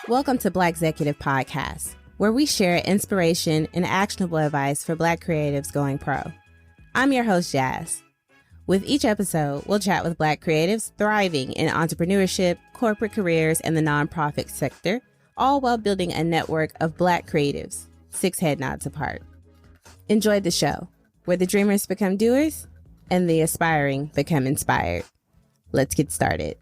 Welcome to Blackxecutive Podcast, where we share inspiration and actionable advice for Black creatives going pro. I'm your host, Jazz. With each episode, we'll chat with Black creatives thriving in entrepreneurship, corporate careers, and the nonprofit sector, all while building a network of Black creatives, 6 head nods apart. Enjoy the show, where the dreamers become doers and the aspiring become inspired. Let's get started.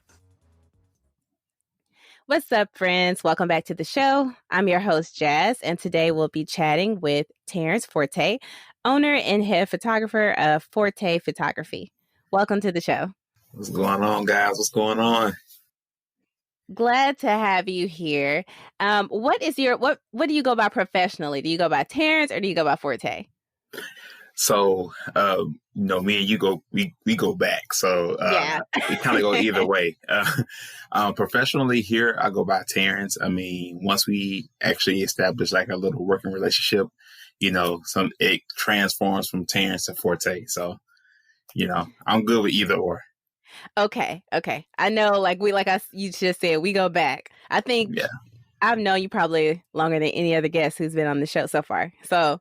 What's up, friends? Welcome back to the show. I'm your host, Jazz, and today we'll be chatting with Terrance Forte, owner and head photographer of Forte Photography. Welcome to the show. What's going on, guys? What's going on? Glad to have you here. What do you go by professionally? Do you go by Terrance or do you go by Forte? So, me and you we go back. So we kind of go either way. Professionally here, I go by Terrance. I mean, once we actually establish like a little working relationship, it transforms from Terrance to Forte. So, I'm good with either or. Okay. I know, you just said, we go back. I think I've known you probably longer than any other guest who's been on the show so far. So,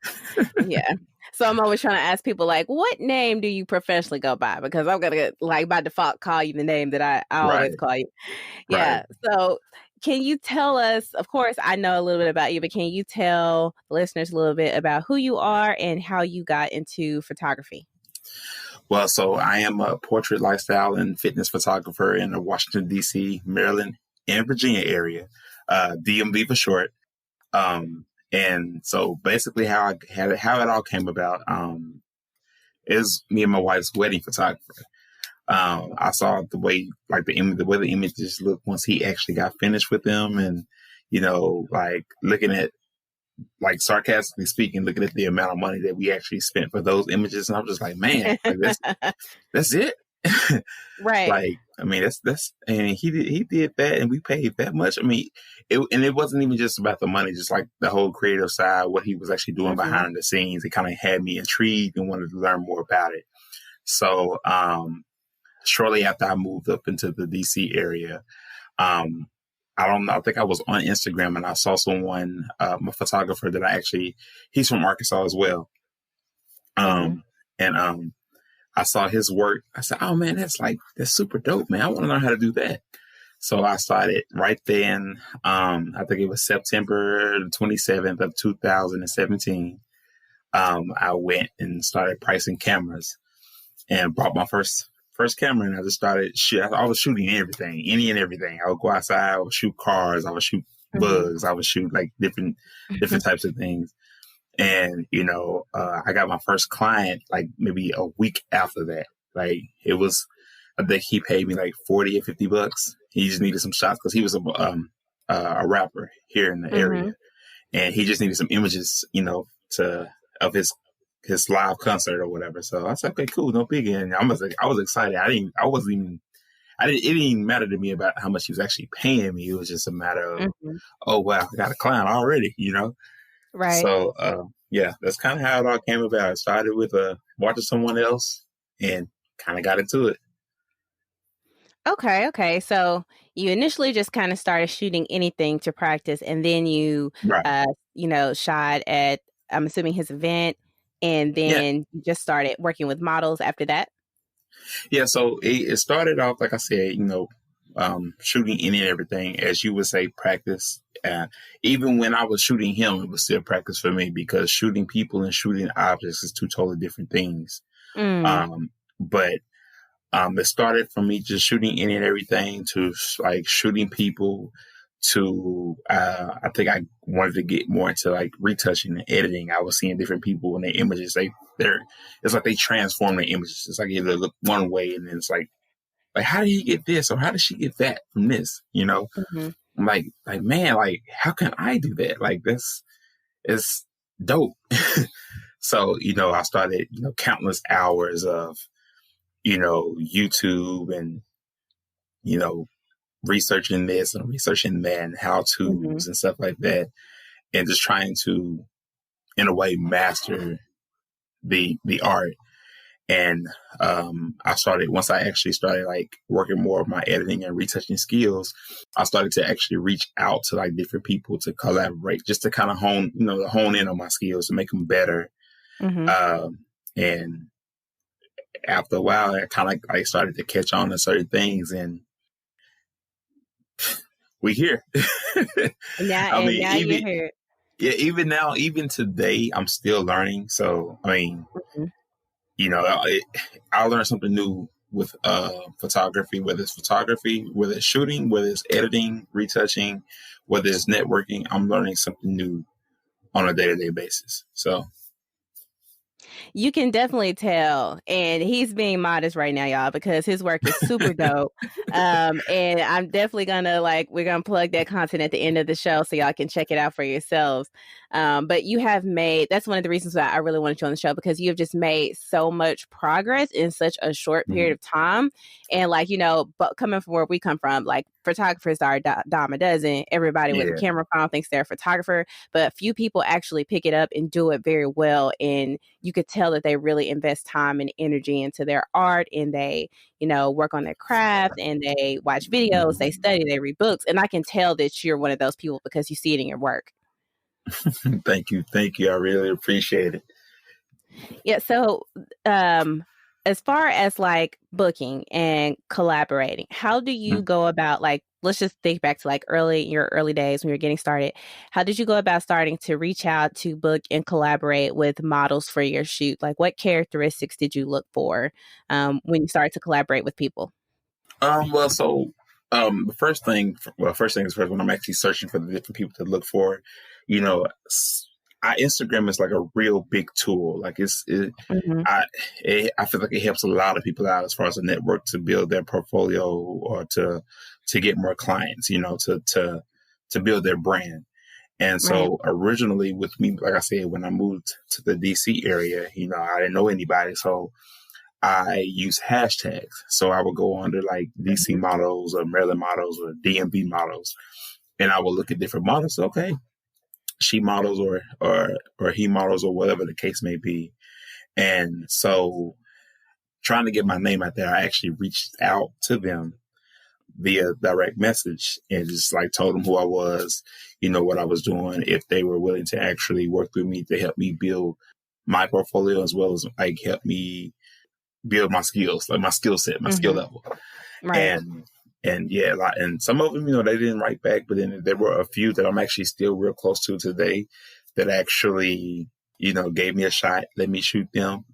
yeah. So I'm always trying to ask people, what name do you professionally go by? Because I'm going to, by default, call you the name that I always call you. Yeah. Right. So can you tell us, of course, I know a little bit about you, but can you tell the listeners a little bit about who you are and how you got into photography? Well, so I am a portrait, lifestyle, and fitness photographer in the Washington, D.C., Maryland, and Virginia area, DMV for short. And so basically how it all came about is me and my wife's wedding photographer. I saw the way the images looked once he actually got finished with them, and looking at, sarcastically speaking, looking at the amount of money that we actually spent for those images, and I was just like, man, that's it. Right. That's and he did that, and we paid that much. I mean, it wasn't even just about the money, just like the whole creative side, what he was actually doing behind the scenes. It kind of had me intrigued and wanted to learn more about it. So, shortly after I moved up into the DC area, I don't know, I think I was on Instagram and I saw someone, a photographer that he's from Arkansas as well. I saw his work. I said, oh man, that's super dope, man. I want to learn how to do that. So I started right then. I think it was September 27th of 2017. I went and started pricing cameras and bought my first camera, and I just started I was shooting everything, any and everything. I would go outside, I would shoot cars, I would shoot bugs, I would shoot different types of things. And, I got my first client maybe a week after that. It was, I think he paid me $40 or $50. He just needed some shots because he was a rapper here in the area. And he just needed some images, of his live concert or whatever. So I said, okay, cool, no biggie. And I was excited. It didn't even matter to me about how much he was actually paying me. It was just a matter of, oh wow, I got a client already, Right. So, that's kind of how it all came about. I started with watching someone else and kind of got into it. Okay. So you initially just kind of started shooting anything to practice, and then you, shot at, I'm assuming, his event, and then you just started working with models after that? Yeah, so it started off, like I said, shooting any and everything, as you would say, practice. Even when I was shooting him, it was still practice for me, because shooting people and shooting objects is two totally different things. But it started from me just shooting any and everything to shooting people to, I think I wanted to get more into retouching and editing. I was seeing different people and their images. It's like they transform their images. It's like they look one way, and then it's like how did he get this, or how did she get that from this? I'm man, how can I do that? This is dope. So, I started, countless hours of, YouTube and, researching this and researching that and how-tos and stuff like that. And just trying to, in a way, master the art. And once I actually started like working more of my editing and retouching skills, I started to actually reach out to like different people to collaborate, just to kind of hone in on my skills to make them better. And after a while, I kind of like started to catch on to certain things, and we here. Now you're here. Yeah, even now, even today, I'm still learning. So, I mean, I learn something new with photography, whether it's shooting, whether it's editing, retouching, whether it's networking. I'm learning something new on a day-to-day basis. So you can definitely tell, and he's being modest right now, y'all, because his work is super dope. And I'm definitely we're gonna plug that content at the end of the show so y'all can check it out for yourselves. But you have that's one of the reasons why I really wanted you on the show, because you have just made so much progress in such a short period of time. And but coming from where we come from, like photographers are a dime a dozen. Everybody with a camera phone thinks they're a photographer, but few people actually pick it up and do it very well. And you could tell that they really invest time and energy into their art, and they, work on their craft, and they watch videos, they study, they read books. And I can tell that you're one of those people because you see it in your work. Thank you. I really appreciate it. Yeah. So, as far as like booking and collaborating, how do you go about, like, let's just think back to like your early days when you were getting started. How did you go about starting to reach out to book and collaborate with models for your shoot? Like, what characteristics did you look for when you started to collaborate with people? The first thing is first, when I'm actually searching for the different people to look for, Instagram is like a real big tool. Like I feel like it helps a lot of people out as far as a network to build their portfolio or to get more clients, to build their brand. And so originally with me, like I said, when I moved to the DC area, I didn't know anybody. So I use hashtags. So I would go under like DC models or Maryland models or DMV models, and I would look at different models. Okay, she models or he models or whatever the case may be. And so trying to get my name out there, I actually reached out to them via direct message and just like told them who I was, what I was doing, if they were willing to actually work with me to help me build my portfolio, as well as like help me build my skills, like my skill set, my skill level. And some of them, they didn't write back, but then there were a few that I'm actually still real close to today that actually, gave me a shot, let me shoot them.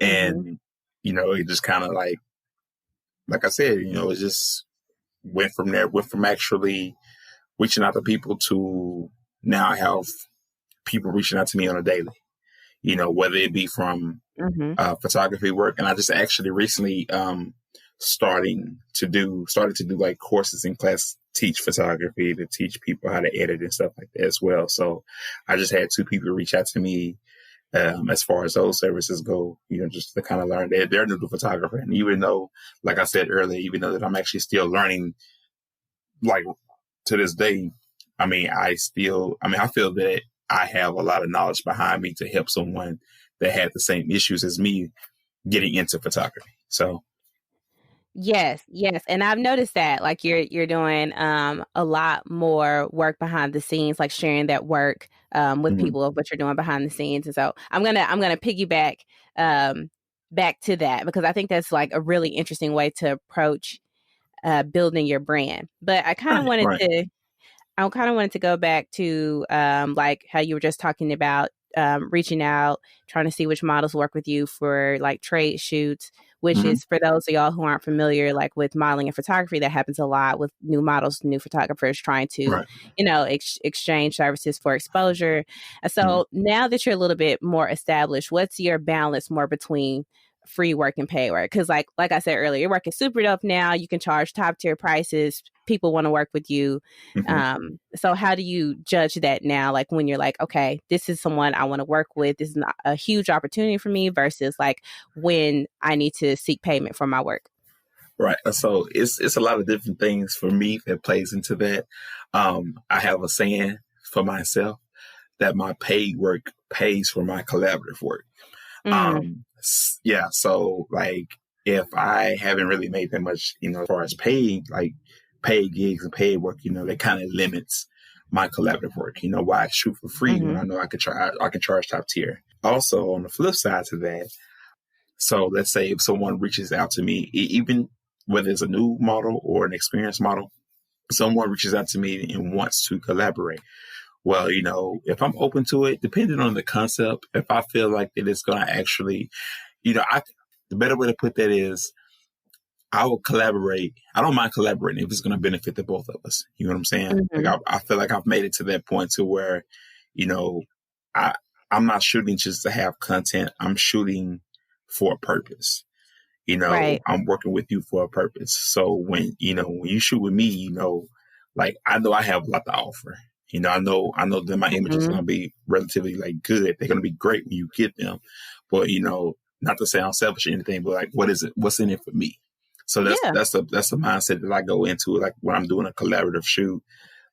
And, it just kind of like I said, it just went from there, from actually reaching out to people to now I have people reaching out to me on a daily, whether it be from photography work. And I just actually recently started to do like courses in class, teach photography, to teach people how to edit and stuff like that as well. So I just had 2 people reach out to me as far as those services go, just to kind of learn. They're new to photography. And even though, like I said earlier, even though that I'm actually still learning, like to this day, I feel that I have a lot of knowledge behind me to help someone that had the same issues as me getting into photography. So yes. And I've noticed that like you're doing a lot more work behind the scenes, like sharing that work with people of what you're doing behind the scenes. And so I'm gonna piggyback back to that, because I think that's like a really interesting way to approach building your brand. But I kind of wanted to go back to like how you were just talking about reaching out, trying to see which models work with you for like trade shoots, which is, for those of y'all who aren't familiar, like with modeling and photography, that happens a lot with new models, new photographers trying to, exchange services for exposure. So now that you're a little bit more established, what's your balance more between free work and pay work? Because like I said earlier, your work is super dope now. You can charge top tier prices. People want to work with you. So how do you judge that now? Like when you're like, okay, this is someone I want to work with. This is not a huge opportunity for me, versus like when I need to seek payment for my work. Right. So it's a lot of different things for me that plays into that. I have a saying for myself that my paid work pays for my collaborative work. Yeah. So like, if I haven't really made that much, as far as paid, like paid gigs and paid work, that kind of limits my collaborative work. Why I shoot for free when I know I can charge top tier. Also, on the flip side to that, so let's say if someone reaches out to me, even whether it's a new model or an experienced model, someone reaches out to me and wants to collaborate. Well, if I'm open to it, depending on the concept, if I feel like that it's going to actually, the better way to put that is I will collaborate. I don't mind collaborating if it's going to benefit the both of us. You know what I'm saying? Like I feel like I've made it to that point to where, I'm not shooting just to have content. I'm shooting for a purpose. Right. I'm working with you for a purpose. So when you shoot with me, like I know I have a lot to offer. I know that my images are going to be relatively like good. They're going to be great when you get them. But, not to sound selfish or anything, but like, what is it? What's in it for me? So that's the mindset that I go into, like when I'm doing a collaborative shoot.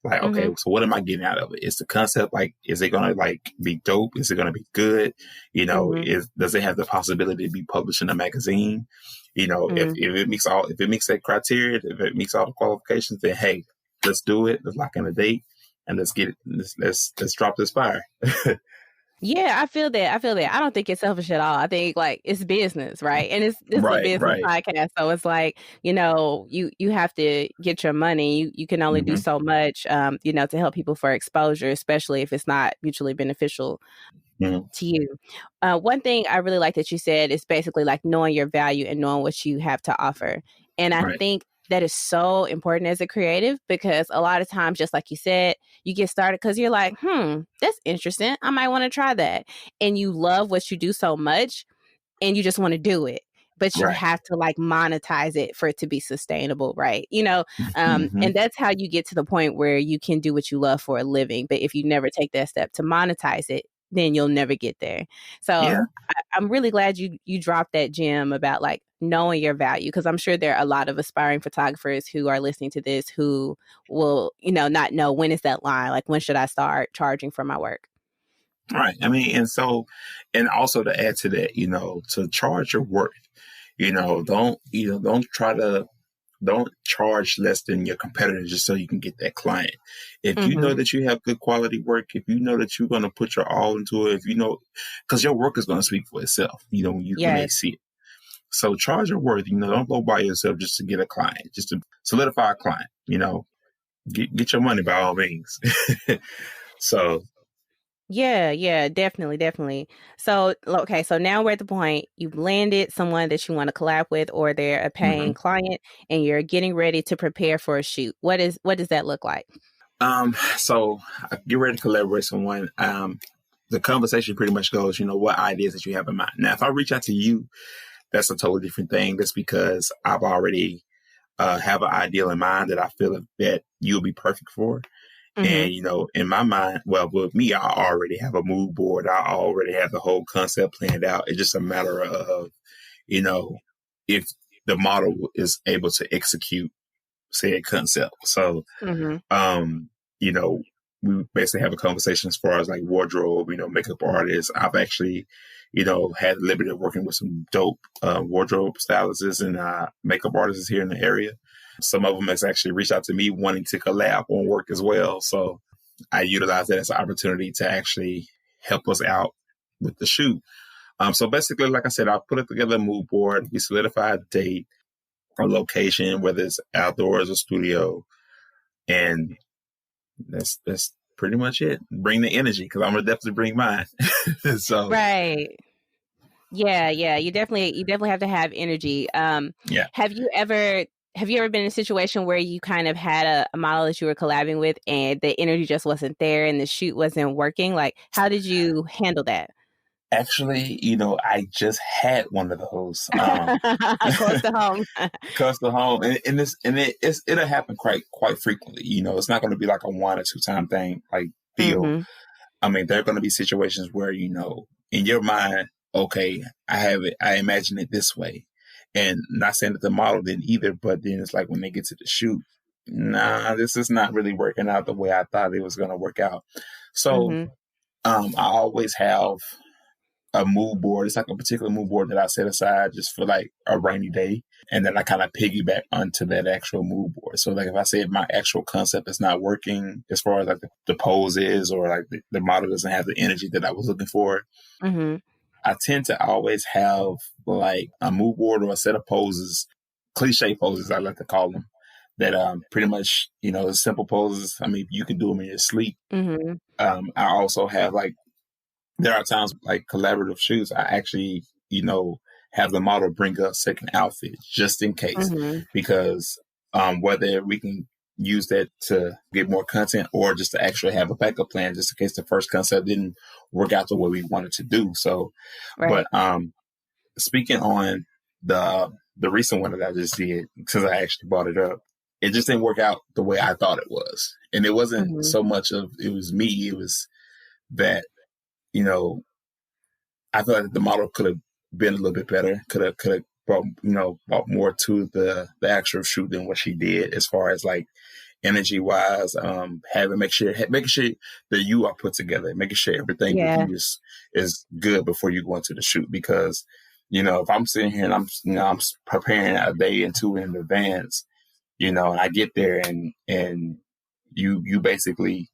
Like, okay, so what am I getting out of it? Is the concept, like, is it going to like be dope? Is it going to be good? Does it have the possibility to be published in a magazine? If it meets that criteria, if it meets all the qualifications, then hey, let's do it. Let's lock in a date and let's get it. Let's drop this fire. Yeah, I feel that. I don't think it's selfish at all. I think like it's business, right? And this is a business podcast, so it's like you have to get your money. You can only do so much, to help people for exposure, especially if it's not mutually beneficial to you. One thing I really like that you said is basically like knowing your value and knowing what you have to offer, and I think that is so important as a creative, because a lot of times, just like you said, you get started because you're like, that's interesting. I might want to try that. And you love what you do so much and you just want to do it. But you have to like monetize it for it to be sustainable, right? And that's how you get to the point where you can do what you love for a living. But if you never take that step to monetize it, then you'll never get there. So I'm really glad you dropped that gem about like knowing your value, because I'm sure there are a lot of aspiring photographers who are listening to this who will, not know when is that line, like when should I start charging for my work? Right. I mean, and also to add to that, to charge your worth, don't charge less than your competitor just so you can get that client. If you know that you have good quality work, if you know that you're going to put your all into it, because your work is going to speak for itself, when they see it. So charge your worth, don't go by yourself just to get a client, just to solidify a client, get your money by all means. So. Yeah, definitely. So, okay, so now we're at the point you've landed someone that you want to collab with, or they're a paying client, and you're getting ready to prepare for a shoot. What does that look like? So I get ready to collaborate with someone. The conversation pretty much goes, what ideas that you have in mind. Now, if I reach out to you, that's a totally different thing. That's because I've already have an ideal in mind that I feel that you'll be perfect for. And, in my mind, well, with me, I already have a mood board. I already have the whole concept planned out. It's just a matter of, if the model is able to execute said concept. So, we basically have a conversation as far as like wardrobe, makeup artists. I've actually, had the liberty of working with some dope wardrobe stylists and makeup artists here in the area. Some of them has actually reached out to me wanting to collab on work as well. So I utilize that as an opportunity to actually help us out with the shoot. So basically, like I said, I put it together a mood board. We solidify a date, a location, whether it's outdoors or studio. And that's pretty much it. Bring the energy, because I'm going to definitely bring mine. So. Right. Yeah. You definitely have to have energy. Have you ever been in a situation where you kind of had a model that you were collabing with and the energy just wasn't there and the shoot wasn't working? Like, how did you handle that? Actually, I just had one of those. Close to home. Close to home, and it'll happen quite frequently. It's not going to be like a 1 or 2 time thing. Like deal. I mean, there are going to be situations where in your mind, okay, I have it. I imagine it this way, and not saying that the model didn't either. But then it's like when they get to the shoot, nah, this is not really working out the way I thought it was going to work out. So, I always have a mood board. It's like a particular mood board that I set aside just for like a rainy day. And then I kind of piggyback onto that actual mood board. So like if I say my actual concept is not working as far as like the pose is, or like the model doesn't have the energy that I was looking for, I tend to always have like a mood board or a set of poses, cliche poses, I like to call them, that pretty much, simple poses. I mean, you can do them in your sleep. I also have like, there are times like collaborative shoots, I actually, have the model bring a second outfit just in case, because whether we can use that to get more content or just to actually have a backup plan just in case the first concept didn't work out the way we wanted to do. So, but speaking on the recent one that I just did, because I actually brought it up, it just didn't work out the way I thought it was. And it wasn't so much of, it was me, it was that, I feel like the model could have been a little bit better, could have brought more to the actual shoot than what she did, as far as like energy wise, making sure that you are put together, making sure everything with you is good before you go into the shoot. Because, if I'm sitting here and I'm preparing a day and two in advance, and I get there and you basically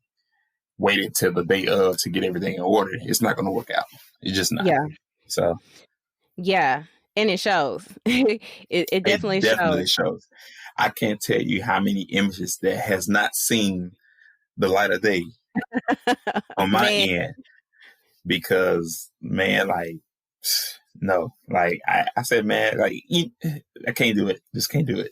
waited till the day of to get everything in order, it's not going to work out. It's just not. Yeah. So. Yeah. And it shows. it definitely shows. I can't tell you how many images that has not seen the light of day on my end, because man, like, no, like I said, man, like I can't do it. Just can't do it.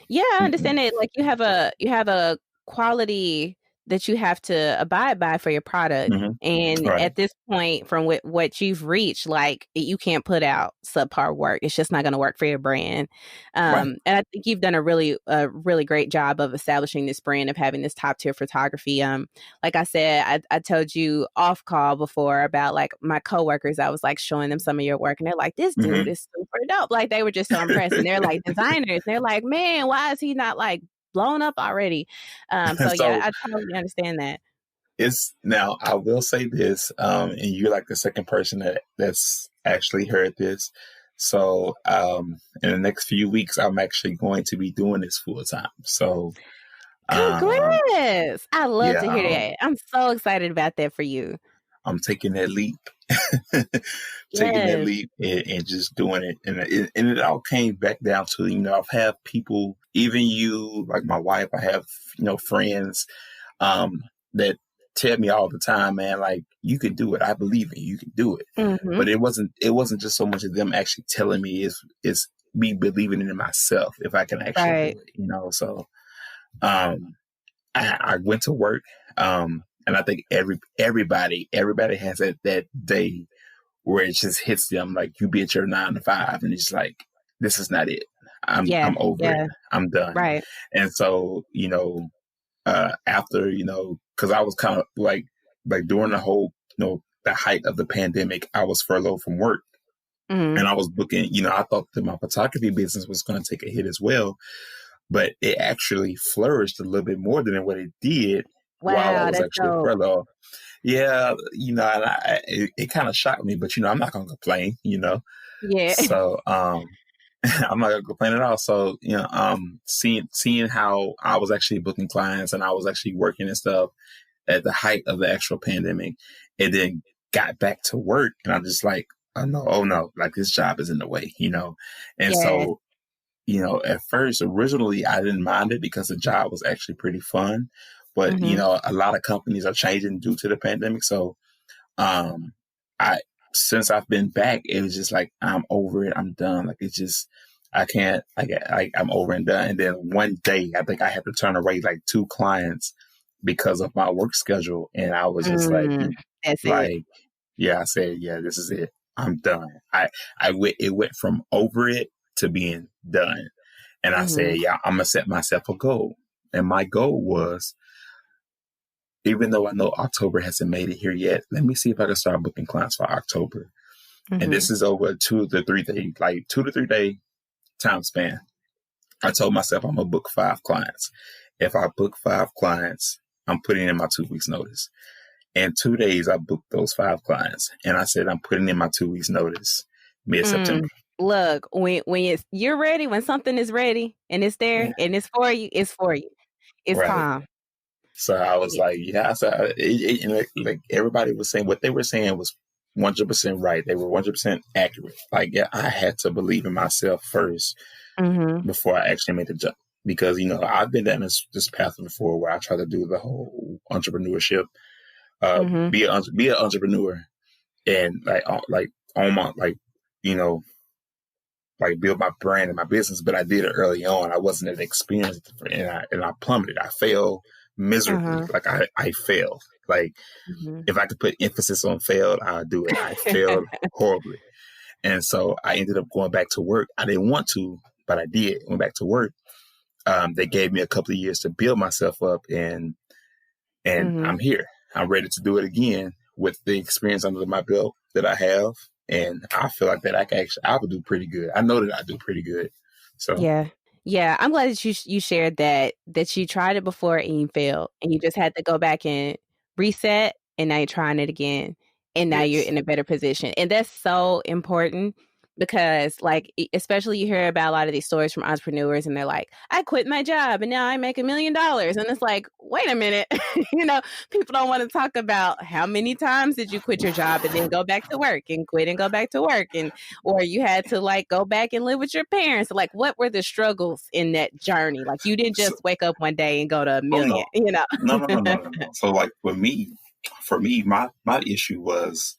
Yeah, I understand it. Like you have a quality that you have to abide by for your product. And at this point, from what you've reached, like you can't put out subpar work. It's just not going to work for your brand. And I think you've done a really great job of establishing this brand, of having this top tier photography. Like I said, I told you off call before about like my coworkers. I was like showing them some of your work, and they're like, "This dude is super dope." Like they were just so impressed, and they're like designers. They're like, "Man, why is he not like blown up already?" So yeah, I totally understand that. Now I will say this, and you're like the second person that's actually heard this. So in the next few weeks, I'm actually going to be doing this full time. So congrats! I love to hear that. I'm so excited about that for you. I'm taking that leap. Taking that leap and just doing it. And it all came back down to, I've had people, even you, like my wife, I have, friends that tell me all the time, man, like, you can do it. I believe in you. You can do it. But it wasn't just so much of them actually telling me, it's me believing in myself, if I can actually do it, So I went to work. And I think everybody has that day where it just hits them, like you be at your 9 to 5 and it's like, this is not it. I'm over it. I'm done. Right. And so, after, cause I was kind of like during the whole, the height of the pandemic, I was furloughed from work and I was booking, I thought that my photography business was going to take a hit as well, but it actually flourished a little bit more than what it did. Wow, while I was that's actually furloughed. Yeah, and it kind of shocked me, but I'm not gonna complain, Yeah. So I'm not gonna complain at all. So seeing how I was actually booking clients and I was actually working and stuff at the height of the actual pandemic, and then got back to work, and I'm just like, oh no, like this job is in the way, and so. At first, originally, I didn't mind it because the job was actually pretty fun. But, a lot of companies are changing due to the pandemic. So, since I've been back, it was just like, I'm over it. I'm done. Like, it's just, I'm over and done. And then one day, I think I had to turn away like 2 clients because of my work schedule. And I was just that's like, it. Yeah, I said, yeah, this is it. I'm done. It went from over it to being done. And I said, yeah, I'm going to set myself a goal. And my goal was, even though I know October hasn't made it here yet, let me see if I can start booking clients for October. And this is over 2 to 3 day time span. I told myself I'm going to book 5 clients. If I book 5 clients, I'm putting in my 2 weeks notice. In 2 days, I booked those 5 clients, and I said I'm putting in my 2 weeks notice mid-September. Look, when you're ready, when something is ready and it's there and it's for you, it's for you. It's Right. time. So I was like, yeah. So like everybody was saying, what they were saying was 100% right. They were 100% accurate. Like, yeah, I had to believe in myself first before I actually made the jump. Because, I've been down this path before where I try to do the whole entrepreneurship, be an entrepreneur, and on my build my brand and my business. But I did it early on. I wasn't as experienced, and I plummeted. I failed miserably. Like I failed. Like if I could put emphasis on failed, I'll do it. I failed horribly. And so I ended up going back to work. I didn't want to, but I did. Went back to work. They gave me a couple of years to build myself up, and I'm here. I'm ready to do it again with the experience under my belt that I have. And I feel like that I would do pretty good. I know that I do pretty good. So yeah. I'm glad that you shared that you tried it before and you failed, and you just had to go back and reset, and now you're trying it again, and now you're in a better position. And that's so important, because especially you hear about a lot of these stories from entrepreneurs, and they're like, I quit my job and now I make $1 million. And it's like, wait a minute. People don't want to talk about how many times did you quit your job and then go back to work and quit and go back to work, or you had to go back and live with your parents. Like, what were the struggles in that journey? Like, you didn't just wake up one day and go to $1 million, No. So for me, my issue was,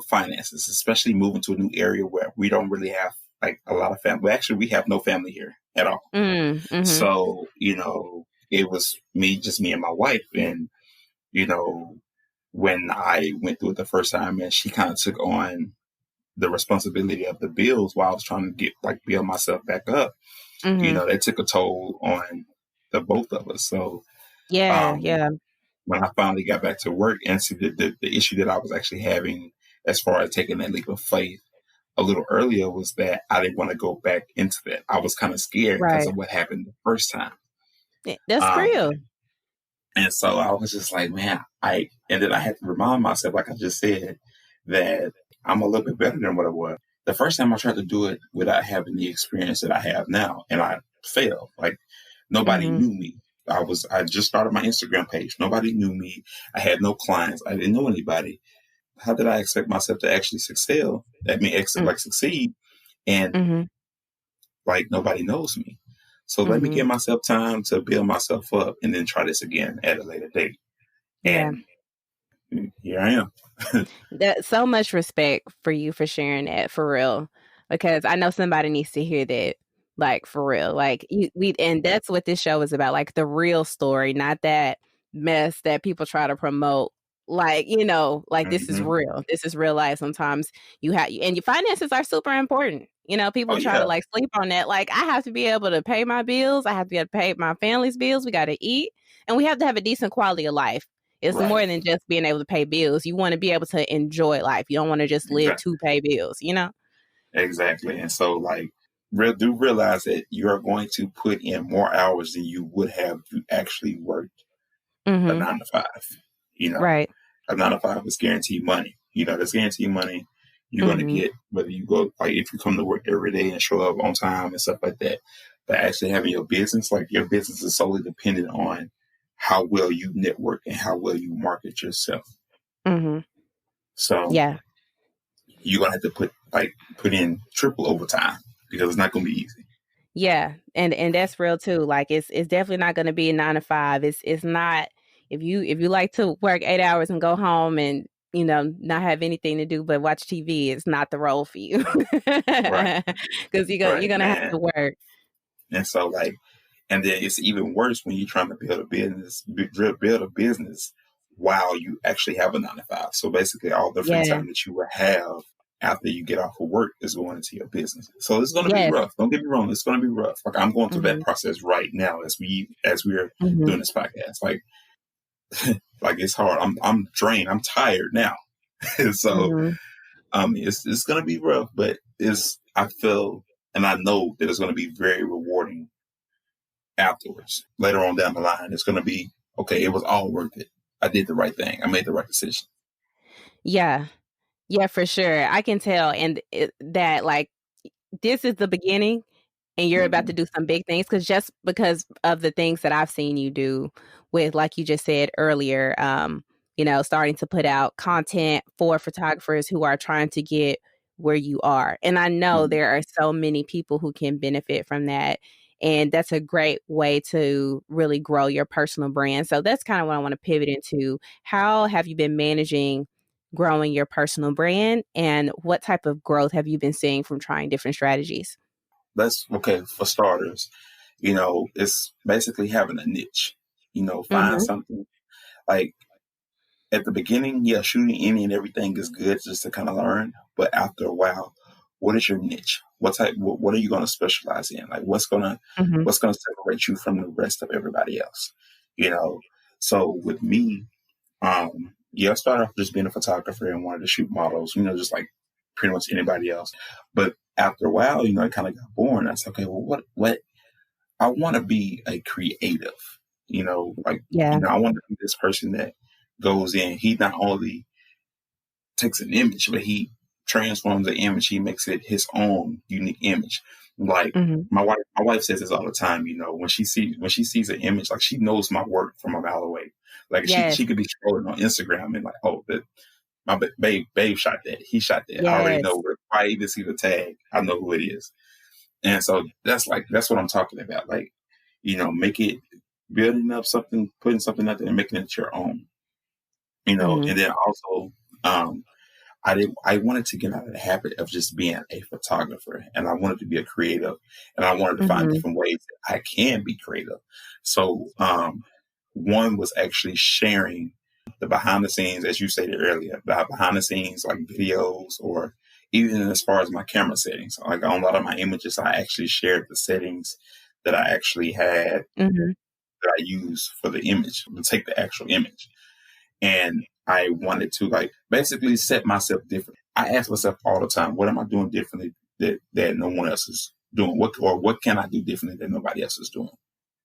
finances, especially moving to a new area where we don't really have a lot of family. Actually, we have no family here at all. So, it was just me and my wife. And, when I went through it the first time, and she kind of took on the responsibility of the bills while I was trying to get build myself back up, they took a toll on the both of us. So, when I finally got back to work, and see the issue that I was actually having as far as taking that leap of faith a little earlier was that I didn't want to go back into that. I was kind of scared because of what happened the first time. That's real. And so I was just like, man, and then I had to remind myself, like I just said, that I'm a little bit better than what I was. The first time I tried to do it without having the experience that I have now, and I failed. Nobody knew me. I just started my Instagram page. Nobody knew me. I had no clients. I didn't know anybody. How did I expect myself to actually succeed? Succeed, and nobody knows me. So let me give myself time to build myself up, and then try this again at a later date. And here I am. That so much respect for you for sharing that, for real, because I know somebody needs to hear that. For real, and that's what this show is about, the real story, not that mess that people try to promote. This is real. This is real life. Sometimes and your finances are super important. People try to sleep on that. I have to be able to pay my bills. I have to be able to pay my family's bills. We got to eat, and we have to have a decent quality of life. It's more than just being able to pay bills. You want to be able to enjoy life. You don't want to just live to pay bills, Exactly. And so do realize that you are going to put in more hours than you would have if you actually worked a 9 to 5. Right. A 9 to 5 is guaranteed money. That's guaranteed money you're going to get, whether you go, if you come to work every day and show up on time and stuff like that. But actually having your business, your business is solely dependent on how well you network and how well you market yourself. So you're going to have to put in triple overtime, because it's not going to be easy. Yeah. And that's real too. It's definitely not going to be a 9 to 5. It's not, if you like to work 8 hours and go home and, not have anything to do but watch TV, it's not the role for you. Right. Because you're going to have to work. And so and then it's even worse when you're trying to build a business while you actually have a 9 to 5. So basically all the free time that you will have after you get off of work is going into your business. So it's going to be rough. Don't get me wrong. It's going to be rough. I'm going through that process right now as we're doing this podcast. It's hard. I'm drained. I'm tired now. So, it's going to be rough, but I feel, and I know that it's going to be very rewarding afterwards. Later on down the line, it's going to be, okay, it was all worth it. I did the right thing. I made the right decision. Yeah. Yeah, for sure. I can tell. And that, like, this is the beginning and you're about to do some big things just because of the things that I've seen you do with, like you just said earlier, starting to put out content for photographers who are trying to get where you are. And I know Mm-hmm. there are so many people who can benefit from that. And that's a great way to really grow your personal brand. So that's kind of what I want to pivot into. How have you been managing growing your personal brand, and what type of growth have you been seeing from trying different strategies? That's okay. For starters, it's basically having a niche, find Mhm. something like at the beginning, yeah, shooting any and everything is good just to kind of learn. But after a while, what is your niche? What are you going to specialize in? Like Mhm. what's going to separate you from the rest of everybody else? You know, so with me, yeah, I started off just being a photographer and wanted to shoot models, just like pretty much anybody else. But after a while, it kind of got boring. I said, okay, well, what I want to be a creative, Yeah. I want to be this person that goes in. He not only takes an image, but he transforms the image. He makes it his own unique image. Like Mhm. my wife says this all the time. When she sees an image, like she knows my work from a mile away. Like Yes. she could be scrolling on Instagram and like, oh, my babe shot that. He shot that. I already Yes. know. If I even see the tag, I know who it is. And so that's what I'm talking about. Like, make it building up something, putting something out there and making it your own. Mhm. And then also, I wanted to get out of the habit of just being a photographer, and I wanted to be a creative, and I wanted to find Mhm. different ways that I can be creative. So, one was actually sharing the behind the scenes, as you stated earlier, the behind the scenes like videos, or even as far as my camera settings. Like on a lot of my images, I actually shared the settings that I actually had Mhm. that I use for the image to take the actual image. And I wanted to like basically set myself different. I ask myself all the time, what am I doing differently that no one else is doing? What can I do differently that nobody else is doing?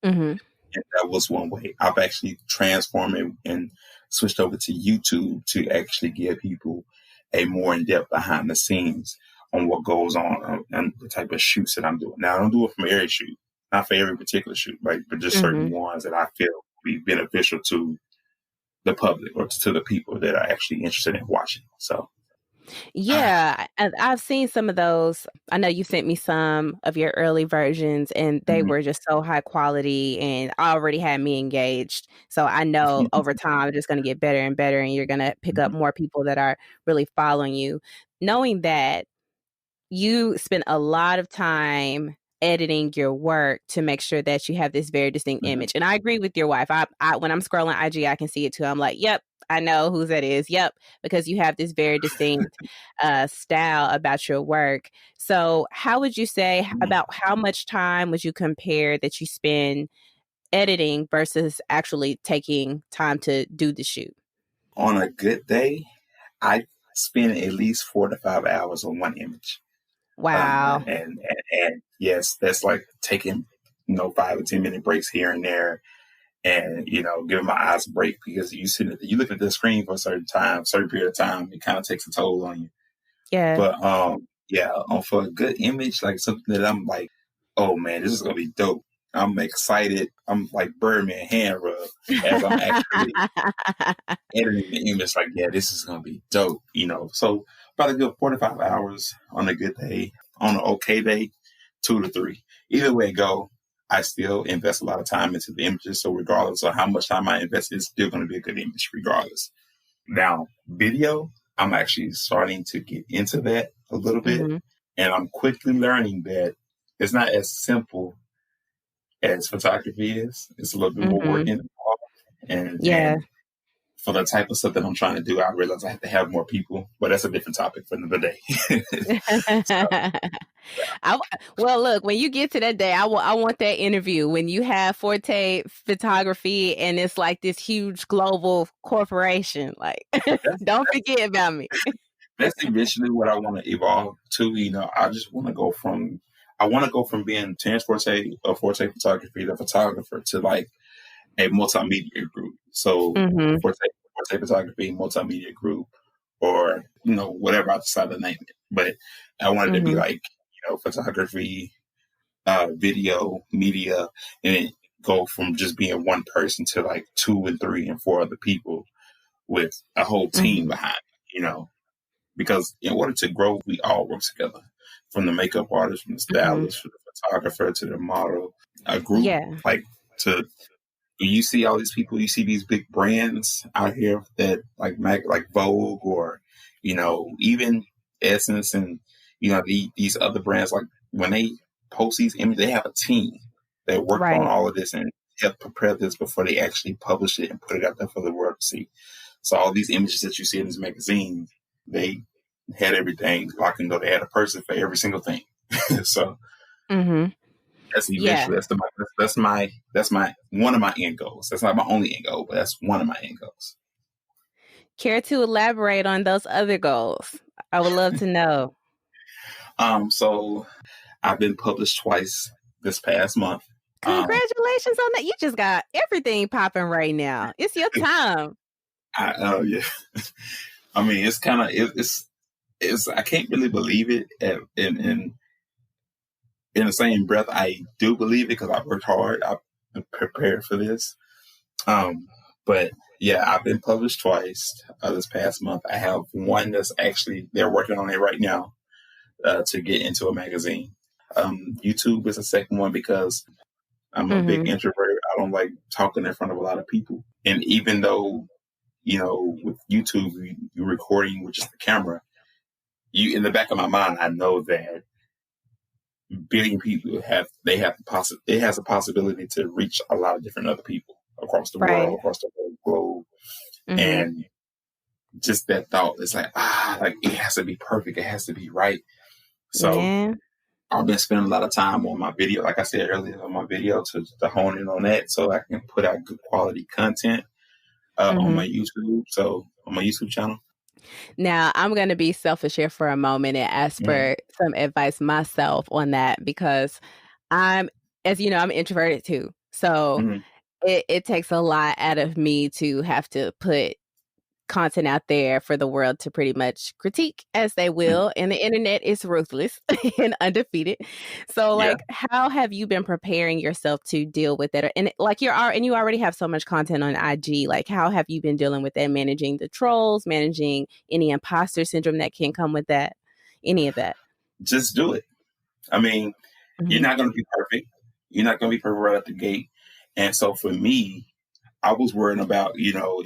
Mhm. And that was one way. I've actually transformed it and switched over to YouTube to actually give people a more in-depth behind the scenes on what goes on and the type of shoots that I'm doing. Now, I don't do it from every shoot, not for every particular shoot, but just certain Mhm. ones that I feel will be beneficial to the public or to the people that are actually interested in watching. So, Yeah, I've seen some of those. I know you sent me some of your early versions, and they mhm. were just so high quality and already had me engaged. So I know over time, it's just gonna get better and better, and you're gonna pick up more people that are really following you. Knowing that you spend a lot of time editing your work to make sure that you have this very distinct Mhm. image. And I agree with your wife. I when I'm scrolling IG, I can see it too. I'm like, yep, I know whose that is. Yep, because you have this very distinct style about your work. So, how would you say about how much time would you compare that you spend editing versus actually taking time to do the shoot? On a good day, I spend at least 4 to 5 hours on one image. Wow. And yes, that's like taking 5 or 10 minute breaks here and there, and giving my eyes a break because you look at the screen for a certain period of time, it kind of takes a toll on you. Yeah. But yeah, for a good image, like something that I'm like, oh man, this is gonna be dope. I'm excited. I'm like Birdman hand rub as I'm actually editing the image. Like, yeah, this is gonna be dope. So about a good 45 hours on a good day. On an okay day, 2 to 3. Either way it go, I still invest a lot of time into the images. So regardless of how much time I invest, it's still going to be a good image regardless. Now, video, I'm actually starting to get into that a little bit. Mhm. And I'm quickly learning that it's not as simple as photography is. It's a little bit more work Mhm. involved. And Yeah. and for the type of stuff that I'm trying to do, I realize I have to have more people. But that's a different topic for another day. So, I well, look, when you get to that day, I want that interview when you have Forte Photography and it's like this huge global corporation. Like, that's don't forget about me. that's eventually what I want to evolve to. I just want to go from being Terrance Forte of Forte Photography, the photographer, to like a multimedia group. So Mm-hmm. for photography, multimedia group, or whatever I decide to name it. But I wanted to be Mm-hmm. like photography, video, media, and it go from just being one person to like 2 and 3 and 4 other people with a whole team Mm-hmm. behind it. Because in order to grow, we all work together. From the makeup artist, from the Mm-hmm. stylist, from the photographer to the model, a group Yeah. like to you see all these people, you see these big brands out here that like Vogue or even Essence and these other brands. Like when they post these images, they have a team that worked on Right. all of this and helped prepare this before they actually publish it and put it out there for the world to see. So all these images that you see in this magazine, they had everything locked and go. They had a person for every single thing. So Mm-hmm. that's Yeah. eventually that's my one of my end goals. That's not my only end goal, but that's one of my end goals. Care to elaborate on those other goals? I would love to know. So I've been published twice this past month. Congratulations on that. You just got everything popping right now. It's your time. Yeah. I mean, it's kind of it's I can't really believe it. In the same breath, I do believe it because I worked hard. I've been prepared for this. But yeah, I've been published twice this past month. I have one that's actually they're working on it right now to get into a magazine. YouTube is the second one because I'm a big Mm-hmm. introvert. I don't like talking in front of a lot of people. And even though with YouTube you're recording with just the camera, in the back of my mind I know that billion people have it has a possibility to reach a lot of different other people across the Right. world, across the whole globe. Mm-hmm. And just that thought, it's like it has to be perfect, it has to be right. So Yeah. I've been spending a lot of time on my video, like I said earlier, on my video to hone in on that so I can put out good quality content on my YouTube. So on my YouTube channel. Now, I'm going to be selfish here for a moment and ask for some advice myself on that because as you know, I'm introverted too. So it takes a lot out of me to have to put content out there for the world to pretty much critique as they will. And the internet is ruthless and undefeated. So like, how have you been preparing yourself to deal with it? And like you already have so much content on IG. Like, how have you been dealing with that? Managing the trolls, managing any imposter syndrome that can come with that, any of that? Just do it. I mean, you're not going to be perfect. You're not going to be perfect right at the gate. And so for me, I was worrying about,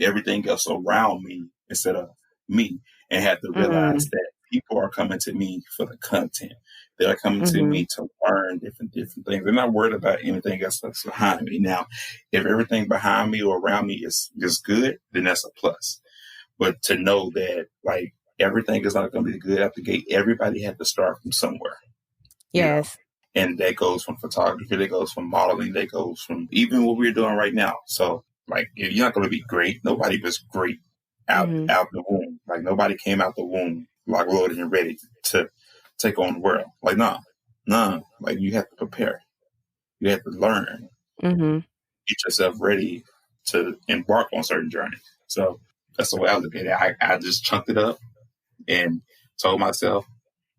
everything else around me instead of me, and had to realize that people are coming to me for the content. They're coming to me to learn different things. They're not worried about anything else that's behind me. Now, if everything behind me or around me is good, then that's a plus. But to know that, like, everything is not going to be good at the gate. Everybody had to start from somewhere. Yes. And that goes from photography, that goes from modeling, that goes from even what we're doing right now. So, like, if you're not going to be great, nobody was great out the womb. Like, nobody came out the womb like loaded and ready to take on the world. Like, nah. Like, you have to prepare. You have to learn. Get yourself ready to embark on certain journeys. So that's the way I look at it. I just chunked it up and told myself,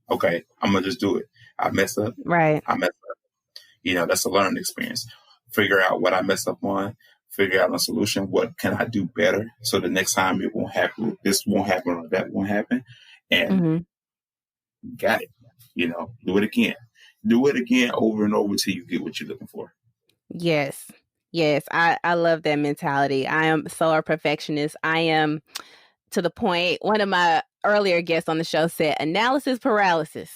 okay, I'm going to just do it. I messed up. Right. I messed up. That's a learning experience. Figure out what I messed up on, figure out a solution. What can I do better so the next time it won't happen, this won't happen or that won't happen. And got it. Do it again. Do it again over and over till you get what you're looking for. Yes. Yes. I love that mentality. I am so a perfectionist. I am to the point, one of my earlier guests on the show said, analysis paralysis.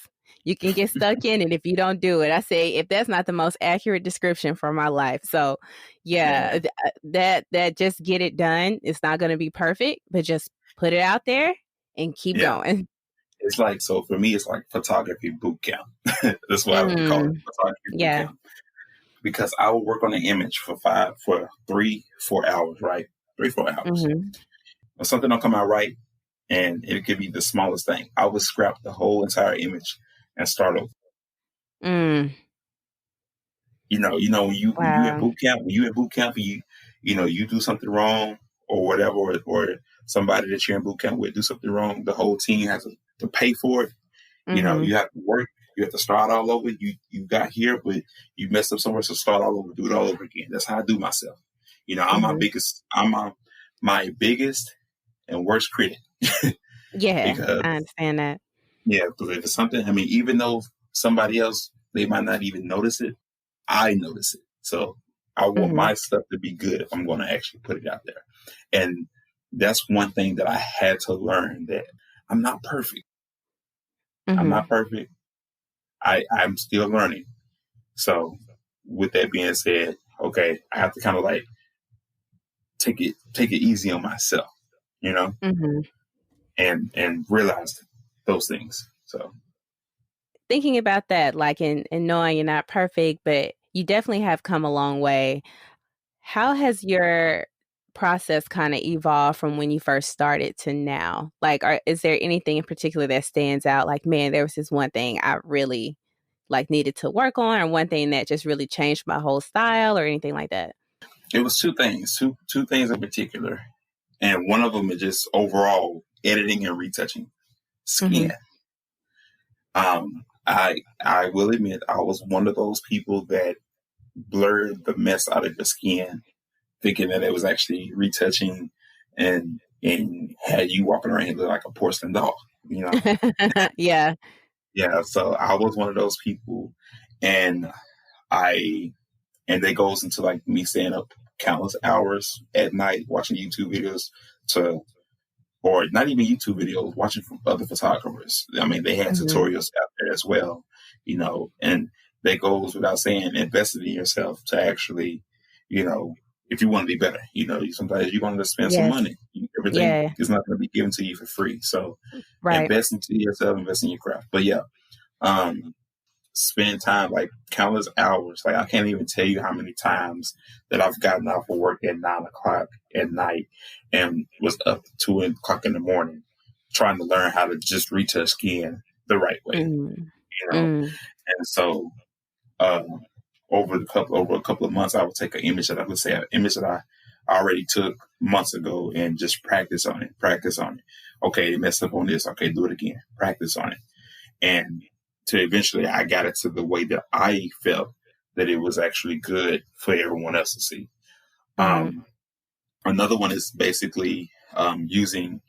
You can get stuck in it if you don't do it. I say, if that's not the most accurate description for my life. So yeah. That just get it done. It's not going to be perfect, but just put it out there and keep going. It's like, so for me, it's like photography boot camp. That's what I like to call it. Photography boot camp. Because I will work on an image for 3-4 hours, right? 3-4 hours. If something don't come out right, and it could be the smallest thing, I would scrap the whole entire image and start over. When you in boot camp, and you do something wrong or whatever, or somebody that you're in boot camp with do something wrong, the whole team has to pay for it. You have to work. You have to start all over. You got here, but you messed up somewhere, so start all over, do it all over again. That's how I do myself. I'm my biggest and worst critic. Yeah, Because I understand that. yeah, because if it's something, even though somebody else, they might not even notice it, I notice it. So I want my stuff to be good if I'm going to actually put it out there. And that's one thing that I had to learn, that I'm not perfect. I'm not perfect. I'm still learning. So with that being said, okay, I have to kind of like take it easy on myself, and realize those things. So thinking about that, like in knowing you're not perfect, but you definitely have come a long way. How has your process kind of evolved from when you first started to now? Like, is there anything in particular that stands out? Like, man, there was this one thing I really needed to work on, or one thing that just really changed my whole style, or anything like that? it was two things in particular. And one of them is just overall editing and retouching skin. I will admit I was one of those people that blurred the mess out of the skin, thinking that it was actually retouching and had you walking around here look like a porcelain doll, Yeah. Yeah. So I was one of those people, and that goes into like me staying up countless hours at night watching YouTube videos or not even YouTube videos, watching from other photographers. They had tutorials out there as well, and that goes without saying, invested in yourself to actually, if you want to be better, sometimes you're going to spend some money. Everything is not going to be given to you for free. So invest into yourself, invest in your craft. But yeah, spend time, like countless hours. Like I can't even tell you how many times that I've gotten off of work at 9:00 at night and was up 2:00 in the morning trying to learn how to just retouch skin the right way. And so over a couple of months, I would take an image that I already took months ago and just practice on it. Okay, they messed up on this. Okay, do it again. Practice on it. And to eventually I got it to the way that I felt that it was actually good for everyone else to see. Another one is basically using